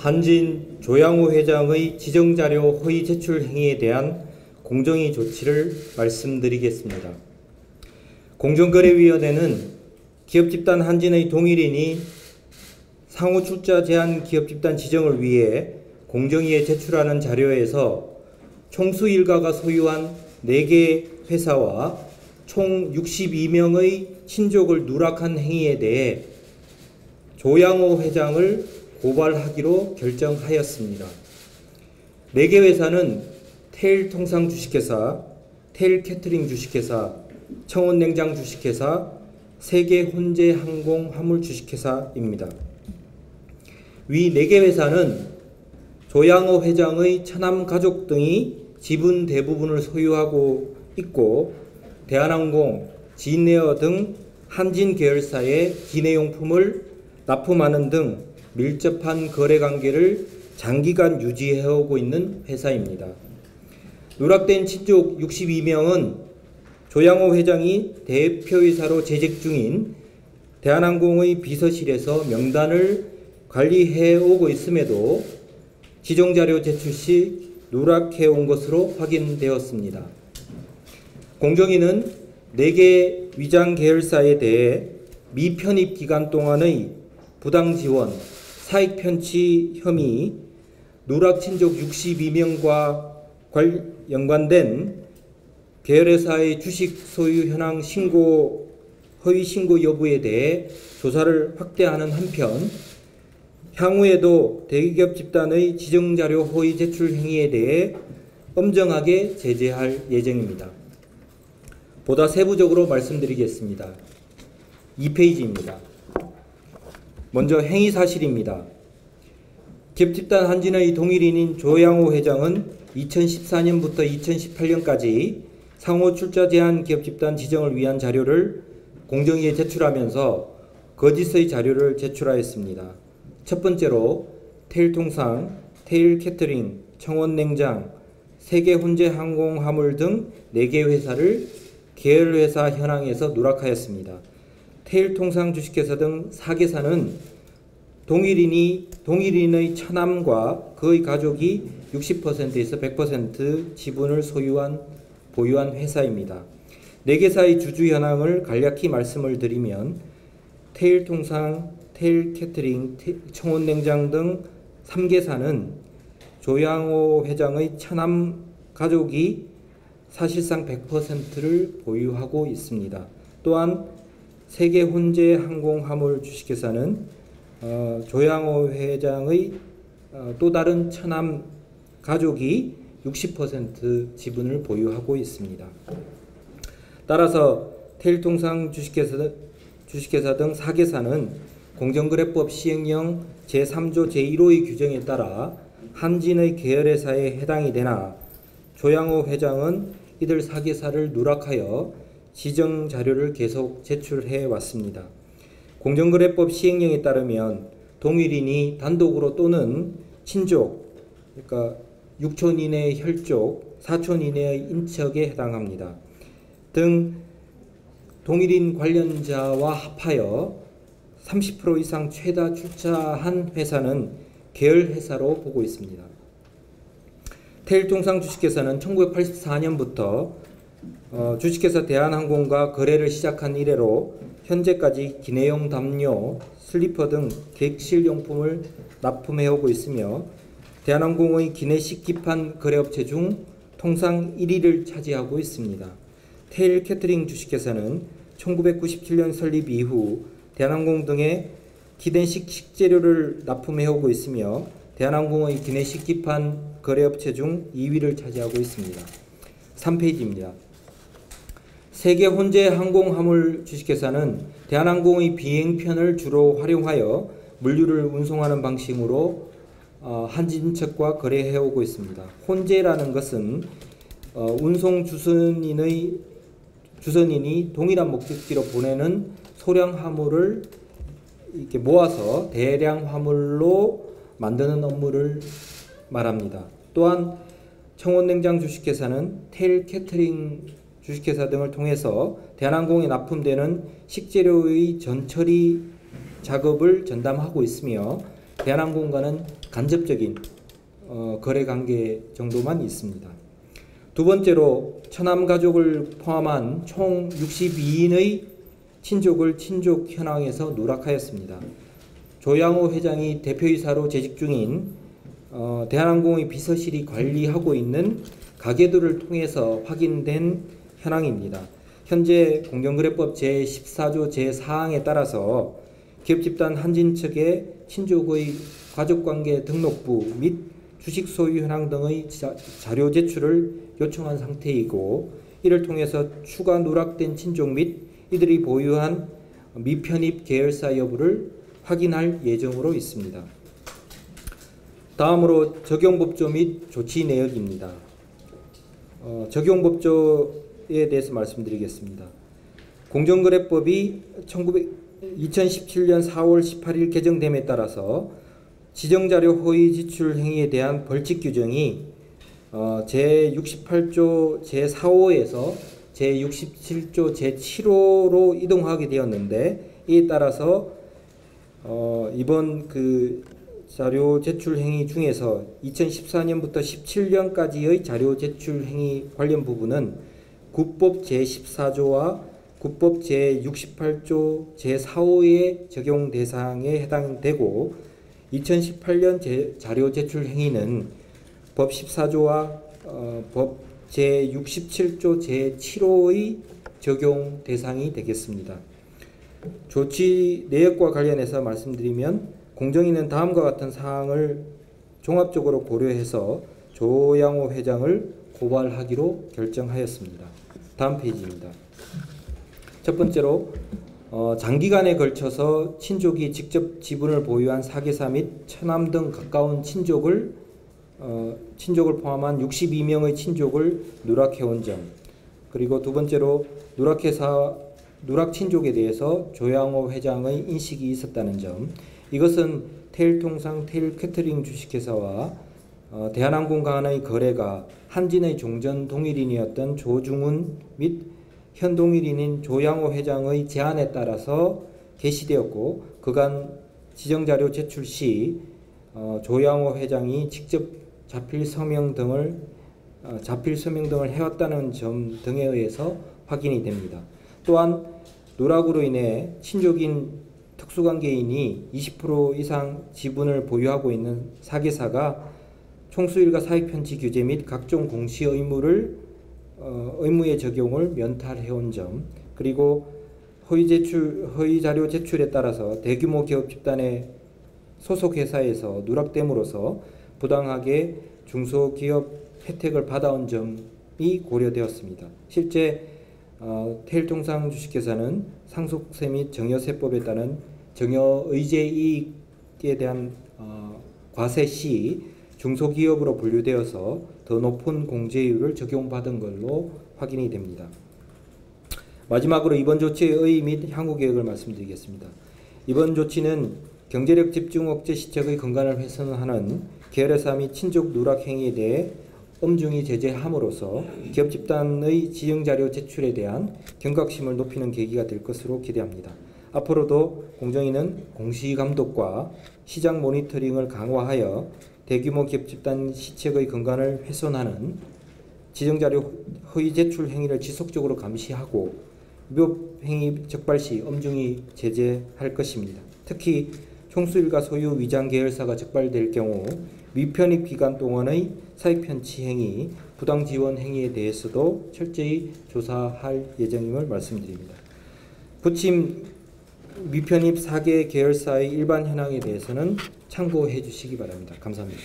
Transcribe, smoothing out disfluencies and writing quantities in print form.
한진 조양호 회장의 지정자료 허위 제출 행위에 대한 공정위 조치를 말씀드리겠습니다. 공정거래위원회는 기업집단 한진의 동일인이 상호 출자 제한 기업집단 지정을 위해 공정위에 제출하는 자료에서 총수 일가가 소유한 4개 회사와 총 62명의 친족을 누락한 행위에 대해 조양호 회장을 고발하기로 결정하였습니다. 4개 회사는 테일통상 주식회사, 테일캐터링 주식회사, 청원냉장 주식회사, 세계혼재항공 화물 주식회사입니다. 위 4개 회사는 조양호 회장의 처남 가족 등이 지분 대부분을 소유하고 있고 대한항공, 진에어 등 한진 계열사의 기내용품을 납품하는 등 밀접한 거래관계를 장기간 유지해오고 있는 회사입니다. 누락된 친족 62명은 조양호 회장이 대표이사로 재직 중인 대한항공의 비서실에서 명단을 관리해오고 있음에도 지정자료 제출 시 누락해온 것으로 확인되었습니다. 공정위는 4개 위장 계열사에 대해 미편입 기간 동안의 부당지원, 사익편취 혐의, 누락 친족 62명과 연관된 계열회사의 주식 소유 현황 신고, 허위 신고 여부에 대해 조사를 확대하는 한편 향후에도 대기업 집단의 지정자료 허위 제출 행위에 대해 엄정하게 제재할 예정입니다. 보다 세부적으로 말씀드리겠습니다. 2페이지입니다. 먼저 행위 사실입니다. 기업집단 한진의 동일인인 조양호 회장은 2014년부터 2018년까지 상호 출자 제한 기업집단 지정을 위한 자료를 공정위에 제출하면서 거짓의 자료를 제출하였습니다. 첫 번째로 테일통상, 테일캐터링, 청원냉장, 세계혼재항공화물 등 4개 회사를 계열회사 현황에서 누락하였습니다. 테일통상 주식회사 등 4개사는 동일인의 처남과 그의 가족이 60%에서 100% 지분을 보유한 회사입니다. 4개사의 주주 현황을 간략히 말씀을 드리면 테일통상, 테일캐터링, 청원냉장 등 3개사는 조양호 회장의 처남 가족이 사실상 100%를 보유하고 있습니다. 또한 세계혼재항공화물 주식회사는 조양호 회장의 또 다른 처남 가족이 60% 지분을 보유하고 있습니다. 따라서 테일통상 주식회사 등 4개사는 공정거래법 시행령 제3조 제1호의 규정에 따라 한진의 계열회사에 해당이 되나 조양호 회장은 이들 4개사를 누락하여 지정 자료를 계속 제출해 왔습니다. 공정거래법 시행령에 따르면 동일인이 단독으로 또는 친족, 그러니까 6촌 이내의 혈족, 4촌 이내의 인척에 해당합니다. 등 동일인 관련자와 합하여 30% 이상 최다 출자한 회사는 계열회사로 보고 있습니다. 테일통상 주식회사는 1984년부터 주식회사 대한항공과 거래를 시작한 이래로 현재까지 기내용 담요, 슬리퍼 등 객실용품을 납품해오고 있으며 대한항공의 기내식 기판 거래업체 중 통상 1위를 차지하고 있습니다. 테일캐터링 주식회사는 1997년 설립 이후 대한항공 등의 기내식 식재료를 납품해오고 있으며 대한항공의 기내식 기판 거래업체 중 2위를 차지하고 있습니다. 3페이지입니다. 세계혼재항공화물 주식회사는 대한항공의 비행편을 주로 활용하여 물류를 운송하는 방식으로 한진척과 거래해오고 있습니다. 혼재라는 것은 운송 주선인이 동일한 목적지로 보내는 소량 화물을 이렇게 모아서 대량 화물로 만드는 업무를 말합니다. 또한 청원냉장 주식회사는 테일캐터링 주식회사 등을 통해서 대한항공에 납품되는 식재료의 전처리 작업을 전담하고 있으며 대한항공과는 간접적인 거래 관계 정도만 있습니다. 두 번째로 처남 가족을 포함한 총 62인의 친족을 친족 현황에서 누락하였습니다. 조양호 회장이 대표이사로 재직 중인 대한항공의 비서실이 관리하고 있는 가계도를 통해서 확인된 현황입니다. 현재 공정거래법 제14조 제4항에 따라서 기업집단 한진 측에 친족의 가족관계 등록부 및 주식 소유 현황 등의 자료 제출을 요청한 상태이고, 이를 통해서 추가 누락된 친족 및 이들이 보유한 미편입 계열사 여부를 확인할 예정으로 있습니다. 다음으로 적용법조 및 조치 내역입니다. 적용법조에 대해서 말씀드리겠습니다. 공정거래법이 2017년 4월 18일 개정됨에 따라서 지정자료 허위 지출 행위에 대한 벌칙 규정이 제68조 제4호에서 제67조 제7호로 이동하게 되었는데, 이에 따라서 이번 자료 제출 행위 중에서 2014년부터 17년까지의 자료 제출 행위 관련 부분은 국법 제14조와 국법 제68조 제4호의 적용 대상에 해당되고, 2018년 자료 제출 행위는 법 14조와 법 제67조 제7호의 적용 대상이 되겠습니다. 조치 내역과 관련해서 말씀드리면, 공정위는 다음과 같은 사항을 종합적으로 고려해서 조양호 회장을 고발하기로 결정하였습니다. 다음 페이지입니다. 첫 번째로 장기간에 걸쳐서 친족이 직접 지분을 보유한 사계사 및 처남 등 가까운 친족을 포함한 62명의 친족을 누락해온 점, 그리고 두 번째로 누락 친족에 대해서 조양호 회장의 인식이 있었다는 점, 이것은 테일통상 테일캐터링 주식회사와 대한항공 간의 거래가 한진의 종전 동일인이었던 조중훈 및 현 동일인인 조양호 회장의 제안에 따라서 개시되었고, 그간 지정자료 제출 시 조양호 회장이 직접 자필 서명 등을 해왔다는 점 등에 의해서 확인이 됩니다. 또한 누락으로 인해 친족인 특수관계인이 20% 이상 지분을 보유하고 있는 사계사가 총수일가 사익편취 규제 및 각종 공시 의무의 적용을 면탈해온 점, 그리고 허위 자료 제출에 따라서 대규모 기업 집단의 소속 회사에서 누락됨으로써 부당하게 중소기업 혜택을 받아온 점이 고려되었습니다. 실제 테일통상 주식회사는 상속세 및 정여세법에 따른 정여의제 이익에 대한 과세 시 중소기업으로 분류되어서 더 높은 공제율을 적용받은 걸로 확인이 됩니다. 마지막으로 이번 조치의 의의 및 향후 계획을 말씀드리겠습니다. 이번 조치는 경제력 집중 억제 시책의 근간을 훼손하는 계열회사 및 친족 누락 행위에 대해 엄중히 제재함으로써 기업 집단의 지정자료 제출에 대한 경각심을 높이는 계기가 될 것으로 기대합니다. 앞으로도 공정위는 공시감독과 시장 모니터링을 강화하여 대규모 기업 집단 시책의 근간을 훼손하는 지정자료 허위 제출 행위를 지속적으로 감시하고 위법 행위 적발 시 엄중히 제재할 것입니다. 특히 총수일가 소유 위장 계열사가 적발될 경우 미편입 기간 동안의 사익편취 행위, 부당 지원 행위에 대해서도 철저히 조사할 예정임을 말씀드립니다. 부침 미편입 4개 계열사의 일반 현황에 대해서는 참고해 주시기 바랍니다. 감사합니다.